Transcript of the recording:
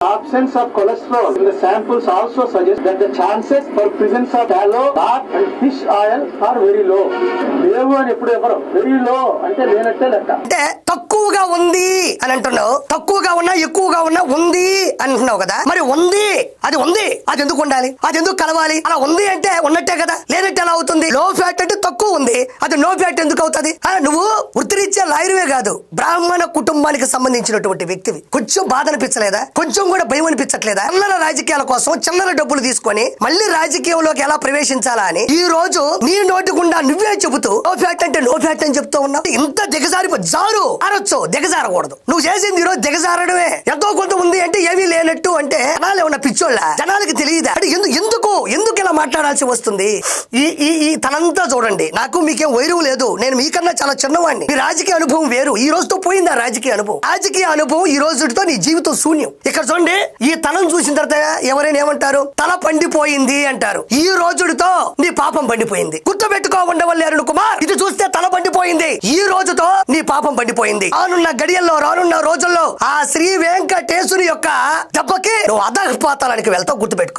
Absence of cholesterol in the samples also suggests that the chances for presence of tallow, fat and fish oil are very low. లేవు అని ఎప్పుడు ఎవరు very low అంటే లేనట్టే లెక్క. అంటే తక్కువగా ఉంది అని అంటున్నావు, తక్కువగా ఉన్నా ఎక్కువగా ఉన్నా ఉంది అంటున్నావు కదా. మరి ఉంది, అది ఉంది, అది ఎందుకు ఉండాలి, అది ఎందుకు కలవాలి? అలా ఉంది అంటే ఉన్నట్టే కదా, లేనట్టు ఎలా అవుతుంది? లో ఫ్యాట్ అంటే తక్కువ ఉంది, అది నో ఫ్యాట్ ఎందుకు అవుతుంది? నువ్వు వృత్తిరీత్యా లాయరువే కాదు, బ్రాహ్మణ కుటుంబానికి సంబంధించినటువంటి వ్యక్తివి. కొంచెం బాధ అనిపించలేదా? కొంచెం కూడా భయం అనిపించట్లేదా? చిల్లర రాజకీయాల కోసం చిల్లర డబ్బులు తీసుకొని మళ్ళీ రాజకీయంలోకి ఎలా ప్రవేశించాలా అని ఈ రోజు నీ నోటి గుండా నువ్వే చెబుతూ నో ఫ్యాట్ అంటే నో ఫ్యాట్ అని చెప్తూ ఉన్నావు. ఇంత దిగజారు అనొచ్చు, దిగజారకూడదు. నువ్వు చేసింది ఈ రోజు దిగజారడమే. ఎంతో కొంత ఉంది అంటే ఏమీ లేనట్టు అంటే జనాలు ఏమన్నా పిచ్చోళ్ళ? జనాలకి తెలియదా? ఎందుకు ఇలా మాట్లాడాల్సి వస్తుంది? ఈ తనంతా చూడండి. నాకు మీకేం వైరం లేదు, నేను మీకన్నా చాలా చిన్నవాడిని. మీ రాజకీయ అనుభవం వేరు. ఈ రోజుతో పోయింది ఆ రాజకీయ అనుభవం. ఈ రోజుతో నీ జీవితం శూన్యం. ఇక్కడ చూడండి, ఈ తనం చూసిన తర్వాత ఎవరైనా ఏమంటారు? తల పండిపోయింది అంటారు. ఈ రోజుతో నీ పాపం పండిపోయింది. గుర్తుపెట్టుకో ఉండవల్లి అరుణ్ కుమార్, ఇది చూస్తే తల పండిపోయింది. ఈ రోజుతో నీ పాపం పండిపోయింది. రానున్న గడియల్లో, రానున్న రోజుల్లో ఆ శ్రీ వెంకటేశ్వరి యొక్క దెబ్బకి నువ్వు అధఃపాతాళానికి వెళ్తావు. గుర్తుపెట్టుకో.